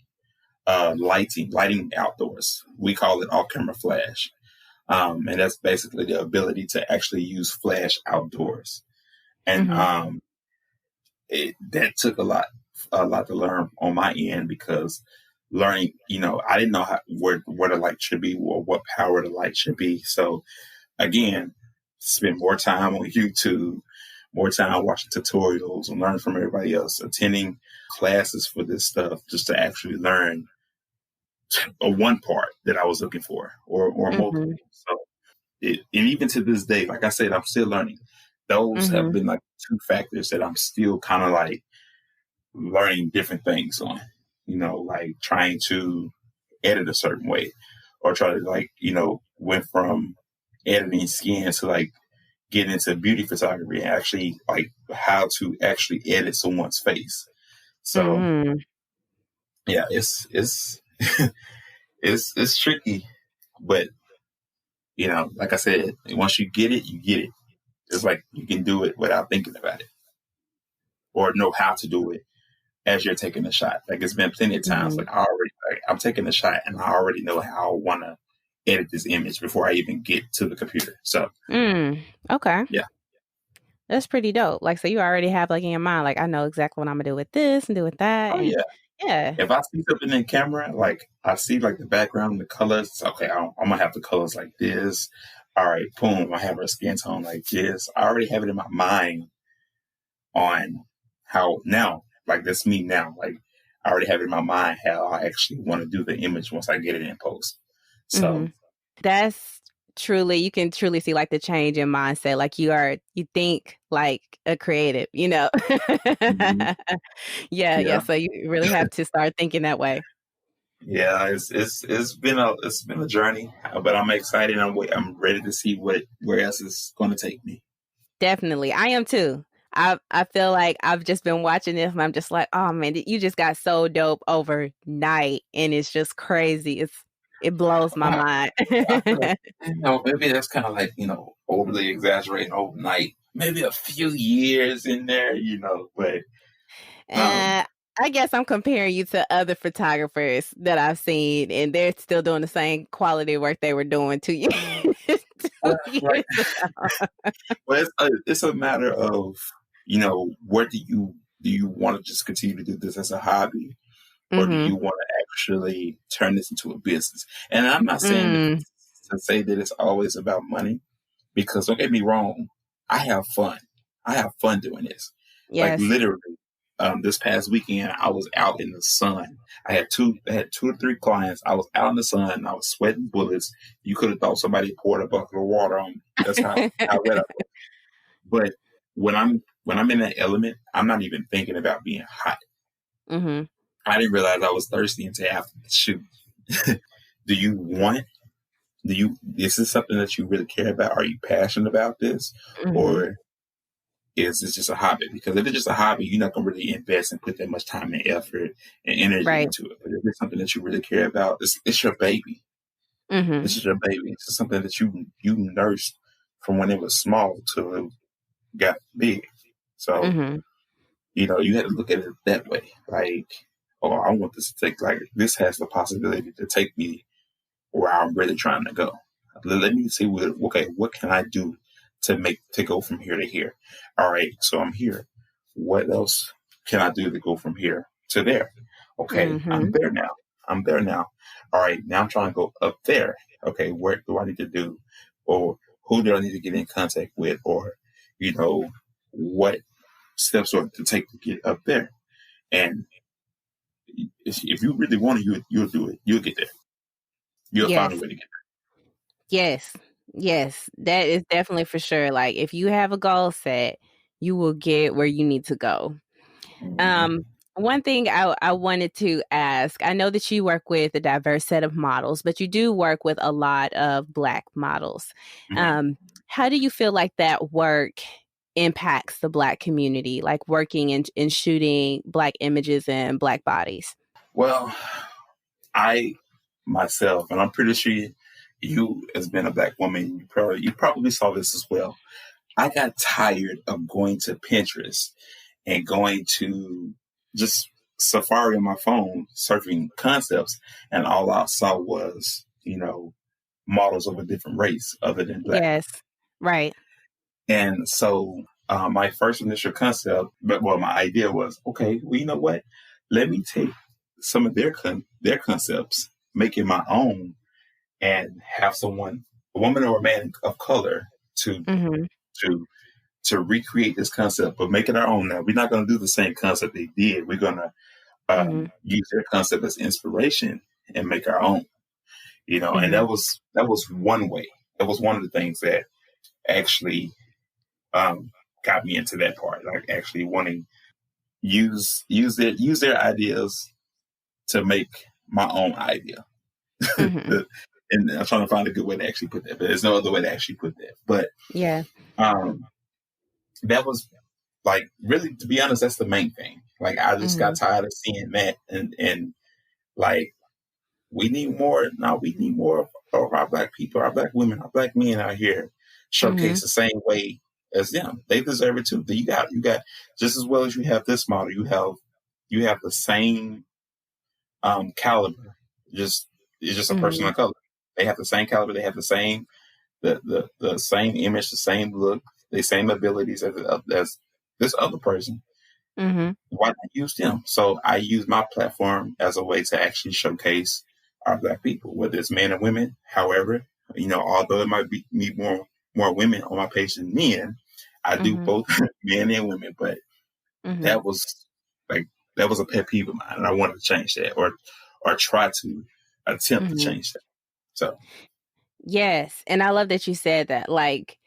lighting outdoors. We call it off-camera flash. And that's basically the ability to actually use flash outdoors. And that took a lot to learn on my end, because learning, I didn't know where the light should be or what power the light should be. So again, spend more time on YouTube, more time watching tutorials and learning from everybody else, attending classes for this stuff, just to actually learn one part that I was looking for, or multiple. So and even to this day, like I said, I'm still learning. Those have been like two factors that I'm still kind of like learning different things on, like trying to edit a certain way, or try to went from editing skin to like get into beauty photography and actually like how to actually edit someone's face. So yeah, it's it's tricky, but like I said, once you get it, you get it. It's like you can do it without thinking about it, or know how to do it as you're taking the shot. Like it's been plenty of times, like I'm taking the shot and I already know how I want to edit this image before I even get to the computer. So okay, yeah, that's pretty dope. Like, so you already have like in your mind, like I know exactly what I'm gonna do with this and do with that. oh and yeah. If I see something in camera, like I see like the background, the colors, it's okay, I'm gonna have the colors like this. All right, boom, I have her skin tone like this. I already have it in my mind on how now, like that's me now. Like I already have it in my mind how I actually want to do the image once I get it in post. So that's you can truly see like the change in mindset. Like you think like a creative, Yeah. So you really have to start thinking that way. Yeah, it's been a journey, but I'm excited. I'm ready to see where else it's going to take me. Definitely. I am too. I feel like I've just been watching this and I'm just like, oh man, you just got so dope overnight, and it's just crazy. It blows my mind. I feel like, maybe that's kind of like, overly exaggerating overnight. Maybe a few years in there, but Uh, I guess I'm comparing you to other photographers that I've seen, and they're still doing the same quality work they were doing 2 years, 2 right. years ago. Well, it's a matter of, what do you want to just continue to do this as a hobby, or do Mm-hmm. you want to actually turn this into a business? And I'm not saying Mm. to say that it's always about money, because don't get me wrong, I have fun. I have fun doing this. Like Yes. literally, this past weekend, I was out in the sun. I had 2 or 3 clients. I was out in the sun. I was sweating bullets. You could have thought somebody poured a bucket of water on me. That's how wet I was. But when I'm in that element, I'm not even thinking about being hot. Mm-hmm. I didn't realize I was thirsty until after the shoot. Do you want? Is this something that you really care about? Are you passionate about this, Mm-hmm. or is this just a hobby? Because if it's just a hobby, you're not going to really invest and put that much time and effort and energy Right. into it. But if it's something that you really care about, it's your baby. Mm-hmm. This is your baby. It's something that you nursed from when it was small till it got big. So, Mm-hmm. you had to look at it that way. Like, oh, I want this to this has the possibility to take me where I'm really trying to go. Let me see what can I do to go from here to here. All right, so I'm here. What else can I do to go from here to there? Okay, Mm-hmm. I'm there now. I'm there now. All right, now I'm trying to go up there. Okay, what do I need to do? Or who do I need to get in contact with? Or, what steps are to take to get up there? And if you really want to, you'll do it. You'll get there. You'll find a Yes. way to get Yes. Yes. That is definitely for sure. Like if you have a goal set, you will get where you need to go. there. Mm-hmm. Um, one thing I wanted to ask, I know that you work with a diverse set of models, but you do work with a lot of Black models. Mm-hmm. How do you feel like that work impacts the Black community, like working in shooting Black images and Black bodies? Well, I myself, and I'm pretty sure you as being a Black woman, you probably saw this as well. I got tired of going to Pinterest and going to just Safari on my phone, surfing concepts, and all I saw was, models of a different race other than Black. Yes. Right. And so my first initial concept, my idea was, okay, well, you know what? Let me take some of their concepts, make it my own, and have a woman or a man of color, to Mm-hmm. to to recreate this concept, but make it our own. Now we're not going to do the same concept they did. We're going to Mm-hmm. use their concept as inspiration and make our own. And Mm-hmm. that was one way. That was one of the things that actually got me into that part, like actually wanting use their ideas to make my own idea. Mm-hmm. And I'm trying to find a good way to actually put that, but there's no other way to actually put that. But Yeah. um, that was like, really, to be honest, that's the main thing. Like I just got Mm-hmm. tired of seeing that, and like we need more. Now we need more of our Black people, our Black women, our Black men out here Mm-hmm. showcase the same way as them. They deserve it too. You got just as well as you have this model. You have the same caliber. Just It's just a person Mm-hmm. of color. They have the same caliber. They have the same image, the same look, the same abilities as this other person. Mm-hmm. Why not use them? So I use my platform as a way to actually showcase our Black people, whether it's men and women. However, although it might be me more women on my page than men, I do Mm-hmm. both men and women. But Mm-hmm. that was like that was a pet peeve of mine, and I wanted to change that, or try to attempt to Mm-hmm. change that. So Yes. And I love that you said that. Like,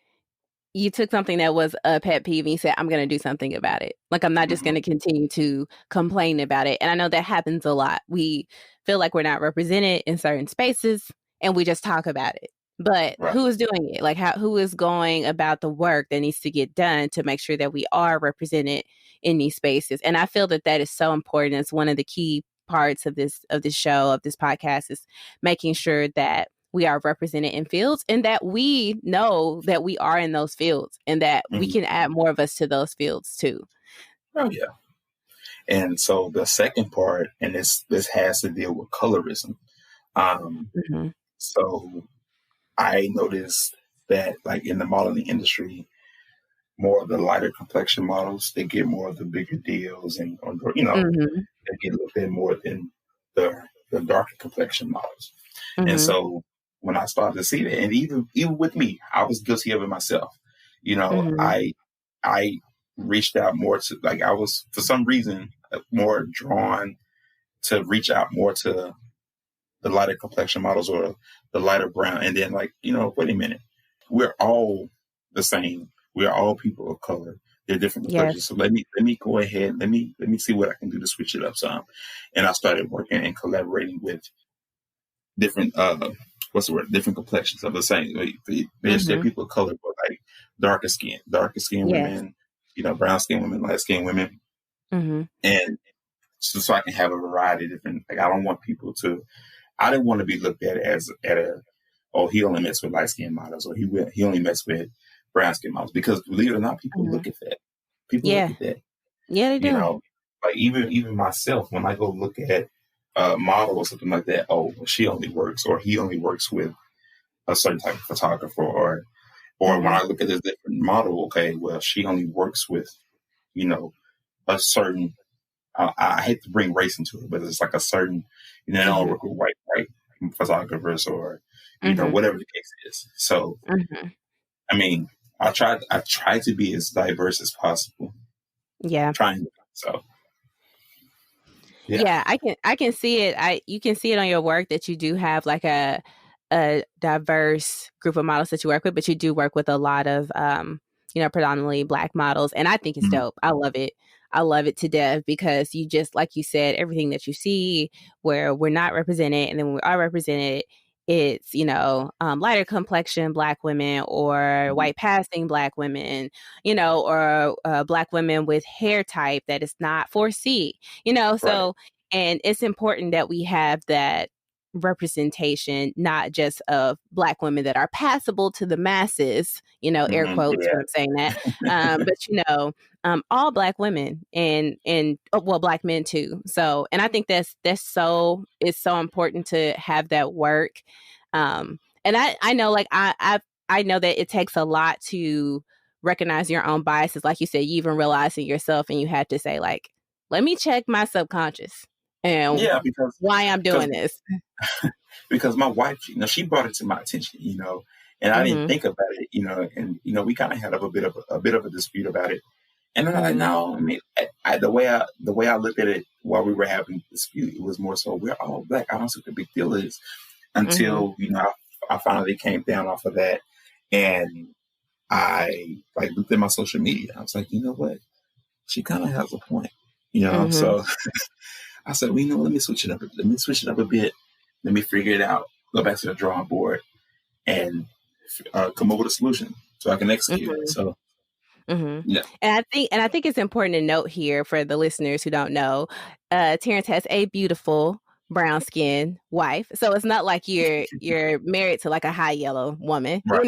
you took something that was a pet peeve and you said, I'm going to do something about it. Like, I'm not just mhm. going to continue to complain about it. And I know that happens a lot. We feel like we're not represented in certain spaces and we just talk about it. but Right. who is doing it? Like who is going about the work that needs to get done to make sure that we are represented in these spaces? And I feel that that is so important. It's one of the key parts of this show, of this podcast, is making sure that we are represented in fields and that we know that we are in those fields and that we can add more of us to those fields too. Oh yeah. And so the second part, and this has to deal with colorism. So I noticed that, like, in the modeling industry, more of the lighter complexion models, they get more of the bigger deals, and they get a little bit more than the darker complexion models. And so when I started to see that, and even with me, I was guilty of it myself. I reached out more to, like, I was for some reason more drawn to reach out more to the lighter complexion models or the lighter brown, and then, like, wait a minute, we're all the same. We're all people of color. They're different complexions. So let me go ahead. Let me see what I can do to switch it up some. And I started working and collaborating with different different complexions of the same. There's people of color, but like darker skin women, brown skin women, light skin women, and so I can have a variety of different. Like, I don't want people to. I didn't want to be looked at as he only mess with light skin models, or he only mess with brown skin models, because believe it or not, people look at that. People look at that. Yeah, they do. Like even myself, when I go look at a model or something like that, she only works, or he only works with a certain type of photographer, or when I look at this different model, okay, well, she only works with, a certain. I hate to bring race into it, but it's like a certain, they don't work with white photographers, or whatever the case is. So, I mean, I try to be as diverse as possible. Yeah. Trying. So. Yeah, I can see it. You can see it on your work that you do have like a diverse group of models that you work with, but you do work with a lot of predominantly Black models, and I think it's dope. I love it. I love it to death, because you just, like you said, everything that you see where we're not represented, and then when we are represented, it's lighter complexion Black women, or white passing Black women, or Black women with hair type that is not 4C, so. Right. And it's important that we have that representation, not just of Black women that are passable to the masses, air quotes when I'm saying that, but all Black women and Black men too. So, and I think it's so important to have that work. And I know, like, I know that it takes a lot to recognize your own biases. Like you said, you even realizing yourself, and you had to say, like, let me check my subconscious and because why I'm doing this. Because my wife, she brought it to my attention, and I didn't think about it, and we kind of had a bit of a dispute about it. And then I'm like, no, I mean, the way I looked at it while we were having a dispute, it was more so, we're all Black. I don't see what the big deal is, until I finally came down off of that, and I looked at my social media. I was like, you know what, she kind of has a point, so. I said, well, let me switch it up. Let me switch it up a bit. Let me figure it out. Go back to the drawing board and come up with a solution so I can execute it. So, yeah. And I think it's important to note here, for the listeners who don't know, Terrance has a beautiful brown skinned wife. So it's not like you're married to like a high yellow woman, Right.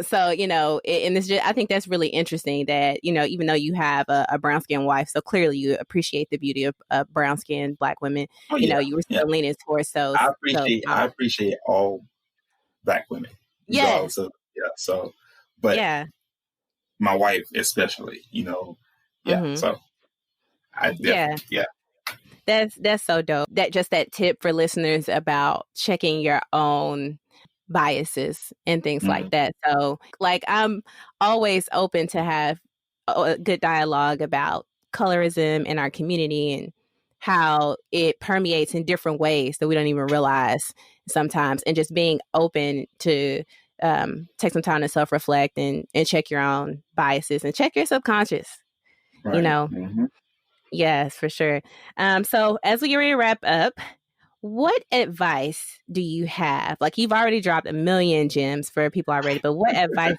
So, and this I think that's really interesting that, even though you have a brown skinned wife, so clearly you appreciate the beauty of brown skinned Black women. You were still leaning towards those. I appreciate all Black women. Yes. So, but my wife especially, so I definitely, That's so dope. That tip for listeners about checking your own biases and things like that. So, like, I'm always open to have a good dialogue about colorism in our community and how it permeates in different ways that we don't even realize sometimes, and just being open to take some time to self-reflect and check your own biases and check your subconscious, right. Yes, for sure. So as we get ready to wrap up, What advice do you have? Like, you've already dropped a million gems for people already, but what advice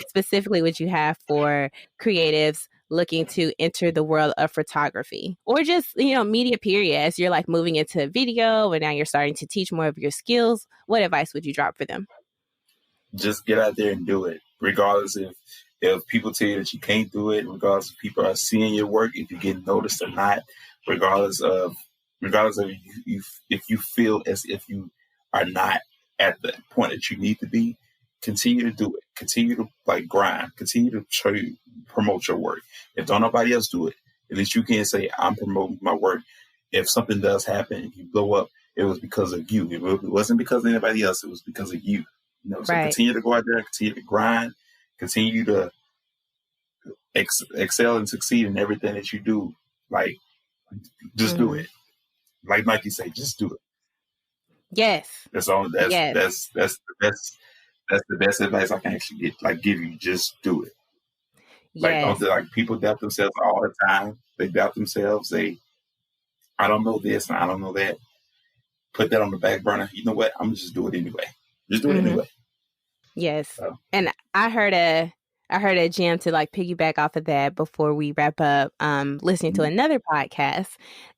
specifically would you have for creatives looking to enter the world of photography, or just, media period, as you're like moving into video and now you're starting to teach more of your skills? What advice would you drop for them? Just get out there and do it, regardless if people tell you that you can't do it, regardless if people are seeing your work, if you get noticed or not, regardless of if you feel as if you are not at the point that you need to be. Continue to do it. Continue to grind. Continue to promote your work. If don't nobody else do it, at least you can say, I'm promoting my work. If something does happen, if you blow up, it was because of you. It wasn't because of anybody else. It was because of you. So Right. continue to go out there, continue to grind, continue to excel and succeed in everything that you do. Like, just do it. Like Mikey say, just do it. Yes. That's all. Yes. That's the best. That's the best advice I can actually give you. Just do it. Yes. People doubt themselves all the time. They doubt themselves. I don't know this and I don't know that. Put that on the back burner. You know what? I'm gonna just do it anyway. Just do it anyway. Yes. So. And I heard a gem to like piggyback off of that before we wrap up, listening to another podcast,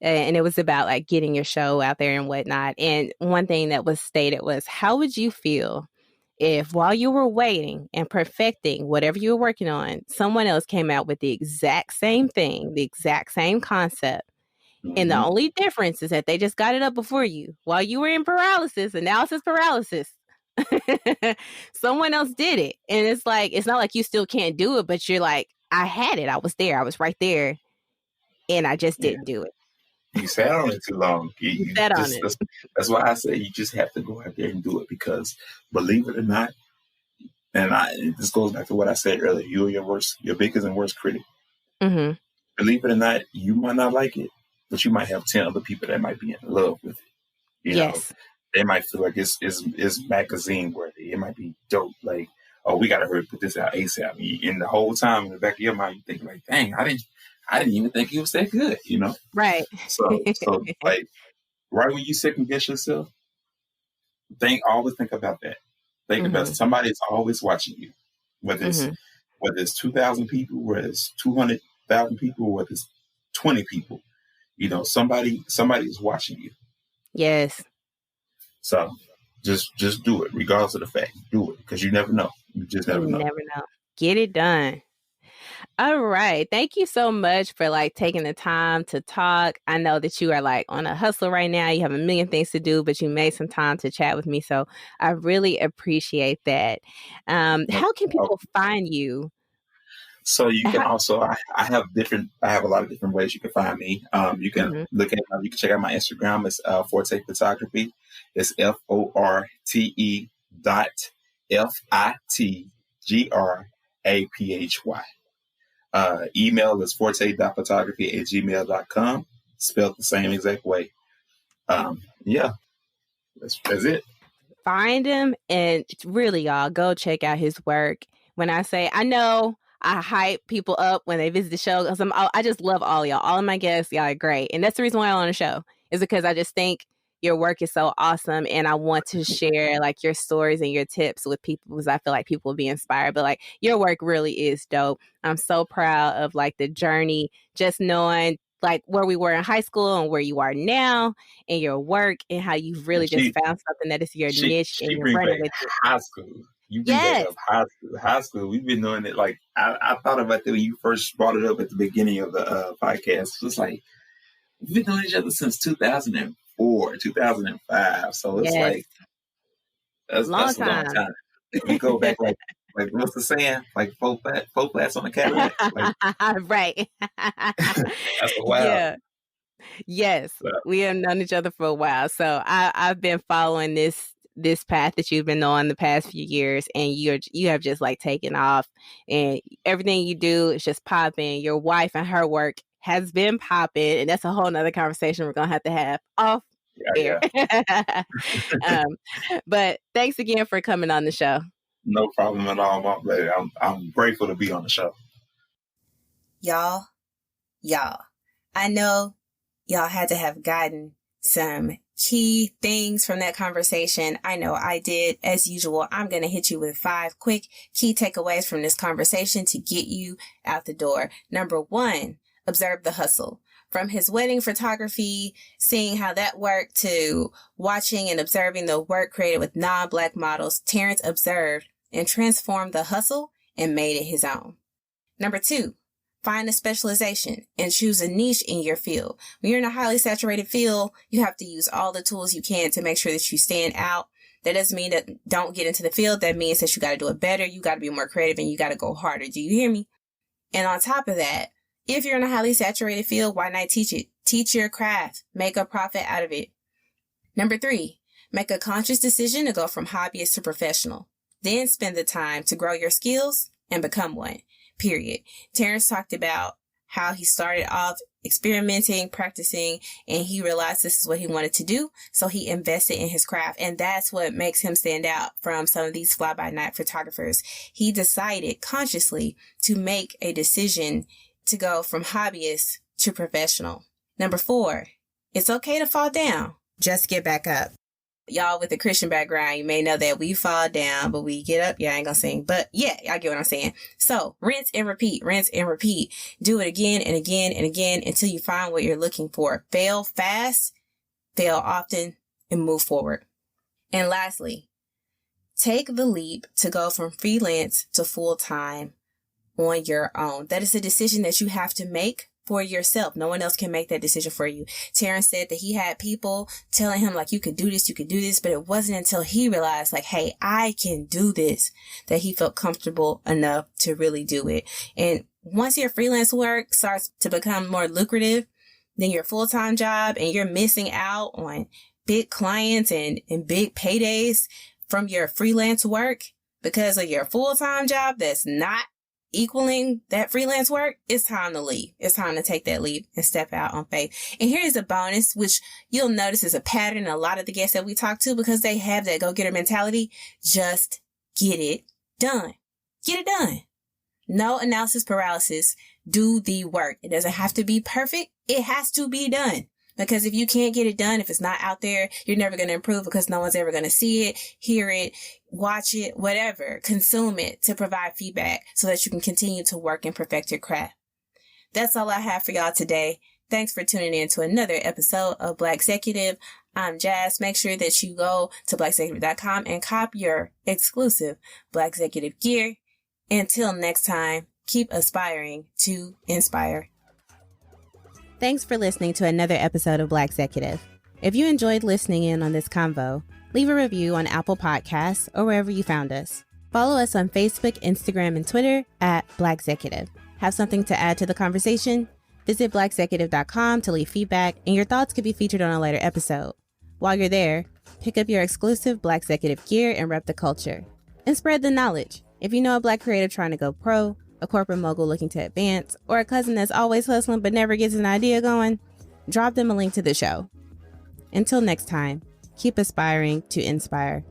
and it was about like getting your show out there and whatnot. And one thing that was stated was, how would you feel if while you were waiting and perfecting whatever you were working on, someone else came out with the exact same thing, the exact same concept? And the only difference is that they just got it up before you while you were in analysis paralysis. Someone else did it. And it's like, it's not like you still can't do it, but you're like, I had it. I was there. I was right there. And I just didn't do it. You sat on it too long. You sat on it. That's why I say you just have to go out there and do it, because believe it or not, and this goes back to what I said earlier, you are your biggest and worst critic. Mm-hmm. Believe it or not, you might not like it, but you might have 10 other people that might be in love with it. You know, they might feel like it's magazine worthy. It might be dope. Like, oh, we gotta hurry put this out ASAP. And the whole time in the back of your mind, you think like, dang, I didn't even think it was that good. Right. So like, right when you second guess yourself, always think about that. Think about somebody's always watching you, whether it's 2,000 people, whether it's 200,000 people, whether it's 20 people. Somebody is watching you. Yes. So just do it, regardless of the fact. Do it, because you never know. You just never know. Get it done. All right. Thank you so much for like taking the time to talk. I know that you are like on a hustle right now. You have a million things to do, but you made some time to chat with me. So I really appreciate that. How can people find you? So you can also, I have a lot of different ways you can find me. You can you can check out my Instagram. It's Forte Photography. It's FORTE .FITGRAPHY. Email is forte.photography@gmail.com. Spelled the same exact way. Yeah, that's it. Find him, and really, y'all, go check out his work. When I say, I know I hype people up when they visit the show, because I just love all y'all. All of my guests, y'all are great. And that's the reason why I'm on the show, is because I just think your work is so awesome. And I want to share like your stories and your tips with people, because I feel like people will be inspired. But like, your work really is dope. I'm so proud of like the journey, just knowing like where we were in high school and where you are now, and your work, and how you've really just found something that is your niche, and you're running with it. High school. You bring back up high school. We've been doing it. Like, I thought about that when you first brought it up at the beginning of the podcast. It's like, we've been knowing each other since 2004, 2005. So it's like, that's a long time. We go back like what's the saying? Like four flats on a Cadillac. Like, right. That's a while. Yeah. Yes, we have known each other for a while. So I've been following this path that you've been on the past few years, and you have just like taken off, and everything you do is just popping. Your wife and her work has been popping, and that's a whole nother conversation we're gonna have off air. But thanks again for coming on the show. No problem at all, my pleasure. I'm grateful to be on the show. Y'all, I know y'all had to have gotten some key things from that conversation? I know I did. As usual, I'm going to hit you with 5 quick key takeaways from this conversation to get you out the door. Number 1, observe the hustle. From his wedding photography, seeing how that worked, to watching and observing the work created with non-Black models, Terrance observed and transformed the hustle and made it his own. Number 2, find a specialization and choose a niche in your field. When you're in a highly saturated field, you have to use all the tools you can to make sure that you stand out. That doesn't mean that don't get into the field. That means that you got to do it better. You got to be more creative and you got to go harder. Do you hear me? And on top of that, if you're in a highly saturated field, why not teach it? Teach your craft. Make a profit out of it. Number 3, make a conscious decision to go from hobbyist to professional. Then spend the time to grow your skills and become one. Period. Terrance talked about how he started off experimenting, practicing, and he realized this is what he wanted to do. So he invested in his craft. And that's what makes him stand out from some of these fly-by-night photographers. He decided consciously to make a decision to go from hobbyist to professional. Number 4, it's okay to fall down. Just get back up. Y'all with a Christian background, you may know that we fall down, but we get up. Yeah, I ain't gonna sing, but yeah, y'all get what I'm saying. So rinse and repeat, rinse and repeat. Do it again and again and again until you find what you're looking for. Fail fast, fail often, and move forward. And lastly, take the leap to go from freelance to full-time on your own. That is a decision that you have to make for yourself. No one else can make that decision for you. Terrance said that he had people telling him like, you could do this, but it wasn't until he realized like, hey, I can do this, that he felt comfortable enough to really do it. And once your freelance work starts to become more lucrative than your full-time job, and you're missing out on big clients and big paydays from your freelance work because of your full-time job that's not equaling that freelance work, it's time to leave. It's time to take that leap and step out on faith. And here's a bonus, which you'll notice is a pattern in a lot of the guests that we talk to, because they have that go-getter mentality. Just get it done. Get it done. No analysis paralysis. Do the work. It doesn't have to be perfect. It has to be done. Because if you can't get it done, if it's not out there, you're never going to improve, because no one's ever going to see it, hear it, watch it, whatever, consume it to provide feedback so that you can continue to work and perfect your craft. That's all I have for y'all today. Thanks for tuning in to another episode of Blackxecutive. I'm Jazz. Make sure that you go to blackxecutive.com and cop your exclusive Blackxecutive gear. Until next time, keep aspiring to inspire. Thanks for listening to another episode of Blackxecutive. If you enjoyed listening in on this convo, leave a review on Apple Podcasts or wherever you found us. Follow us on Facebook, Instagram, and Twitter at Blackxecutive. Have something to add to the conversation? Visit blackxecutive.com to leave feedback, and your thoughts could be featured on a later episode. While you're there, pick up your exclusive Blackxecutive gear and rep the culture. And spread the knowledge. If you know a Black creative trying to go pro, a corporate mogul looking to advance, or a cousin that's always hustling but never gets an idea going, drop them a link to the show. Until next time, keep aspiring to inspire.